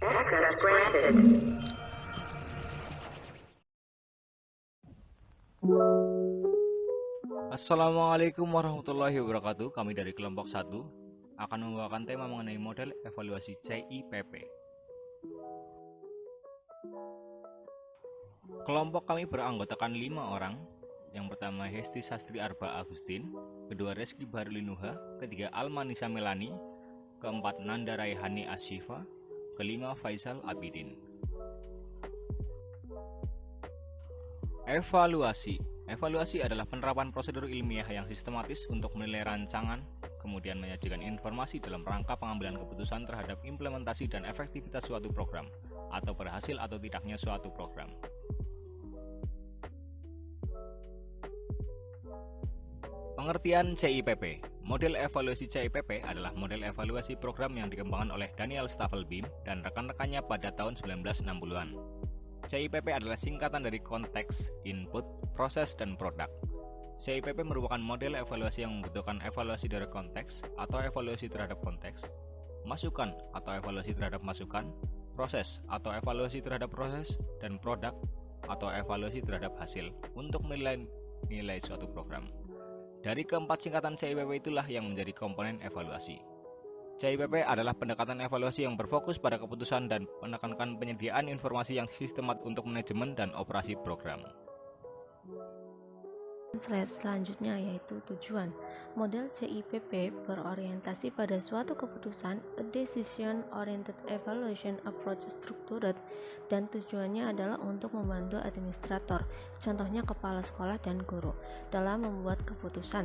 Access granted. Assalamualaikum warahmatullahi wabarakatuh. Kami dari kelompok 1 akan membawakan tema mengenai model evaluasi CIPP. Kelompok kami beranggotakan 5 orang. Yang pertama Hesti Sastri Arba Agustin, kedua Reski Barulinuha, ketiga Almanisa Melani, keempat Nanda Raihani Asyifa, kelima Faisal Abidin. Evaluasi adalah penerapan prosedur ilmiah yang sistematis untuk menilai rancangan, kemudian menyajikan informasi dalam rangka pengambilan keputusan terhadap implementasi dan efektivitas suatu program, atau berhasil atau tidaknya suatu program. Pengertian CIPP. Model evaluasi CIPP adalah model evaluasi program yang dikembangkan oleh Daniel Staffelbeam dan rekan-rekannya pada tahun 1960-an. CIPP adalah singkatan dari konteks, input, proses, dan produk. CIPP merupakan model evaluasi yang membutuhkan evaluasi dari konteks atau evaluasi terhadap konteks, masukan atau evaluasi terhadap masukan, proses atau evaluasi terhadap proses, dan produk atau evaluasi terhadap hasil untuk menilai suatu program. Dari keempat singkatan CIPP itulah yang menjadi komponen evaluasi. CIPP adalah pendekatan evaluasi yang berfokus pada keputusan dan menekankan penyediaan informasi yang sistematis untuk manajemen dan operasi program. Slide selanjutnya yaitu tujuan. Model CIPP berorientasi pada suatu keputusan, a decision-oriented evaluation approach structured, dan tujuannya adalah untuk membantu administrator, contohnya kepala sekolah dan guru, dalam membuat keputusan.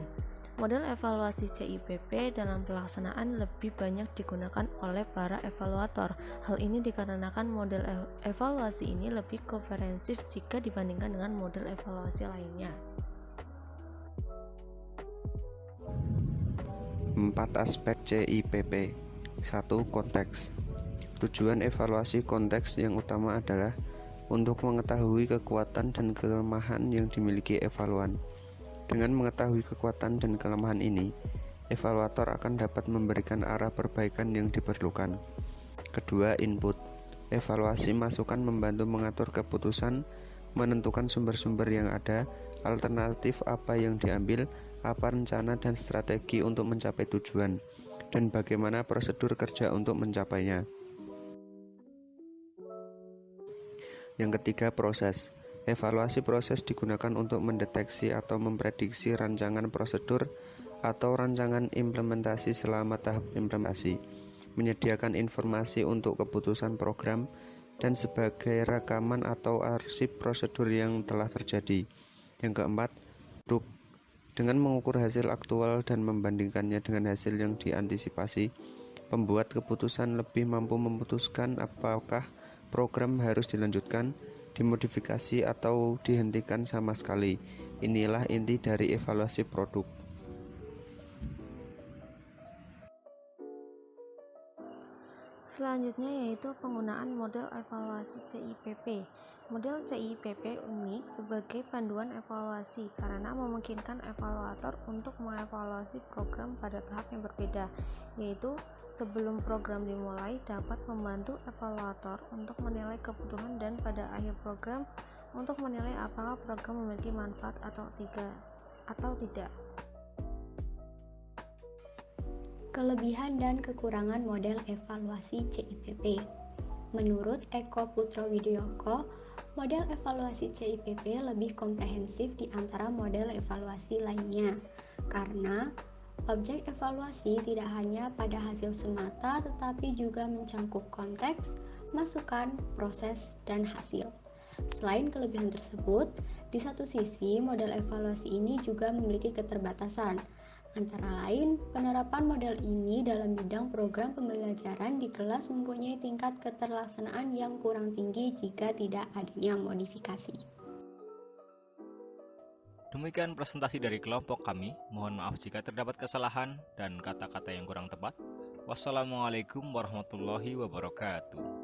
Model evaluasi CIPP dalam pelaksanaan lebih banyak digunakan oleh para evaluator. Hal ini dikarenakan model evaluasi ini lebih komprehensif jika dibandingkan dengan model evaluasi lainnya. 4 aspek CIPP. 1. Konteks. Tujuan evaluasi konteks yang utama adalah untuk mengetahui kekuatan dan kelemahan yang dimiliki evaluan. Dengan mengetahui kekuatan dan kelemahan ini, evaluator akan dapat memberikan arah perbaikan yang diperlukan. Kedua, input. Evaluasi masukan membantu mengatur keputusan, menentukan sumber-sumber yang ada, alternatif apa yang diambil, apa rencana dan strategi untuk mencapai tujuan, dan bagaimana prosedur kerja untuk mencapainya. Yang ketiga, proses. Evaluasi proses digunakan untuk mendeteksi atau memprediksi rancangan prosedur atau rancangan implementasi selama tahap implementasi, menyediakan informasi untuk keputusan program, dan sebagai rekaman atau arsip prosedur yang telah terjadi. Yang keempat, produk. Dengan mengukur hasil aktual dan membandingkannya dengan hasil yang diantisipasi, pembuat keputusan lebih mampu memutuskan apakah program harus dilanjutkan, dimodifikasi, atau dihentikan sama sekali. Inilah inti dari evaluasi produk. Selanjutnya yaitu penggunaan model evaluasi CIPP. Model CIPP unik sebagai panduan evaluasi karena memungkinkan evaluator untuk mengevaluasi program pada tahap yang berbeda, yaitu sebelum program dimulai dapat membantu evaluator untuk menilai kebutuhan dan pada akhir program untuk menilai apakah program memiliki manfaat atau tidak. Kelebihan dan kekurangan model evaluasi CIPP. Menurut Eko Putrawidayoko, model evaluasi CIPP lebih komprehensif di antara model evaluasi lainnya karena objek evaluasi tidak hanya pada hasil semata tetapi juga mencangkup konteks, masukan, proses, dan hasil. Selain kelebihan tersebut, di satu sisi model evaluasi ini juga memiliki keterbatasan. Antara lain, penerapan model ini dalam bidang program pembelajaran di kelas mempunyai tingkat keterlaksanaan yang kurang tinggi jika tidak adanya modifikasi. Demikian presentasi dari kelompok kami. Mohon maaf jika terdapat kesalahan dan kata-kata yang kurang tepat. Wassalamualaikum warahmatullahi wabarakatuh.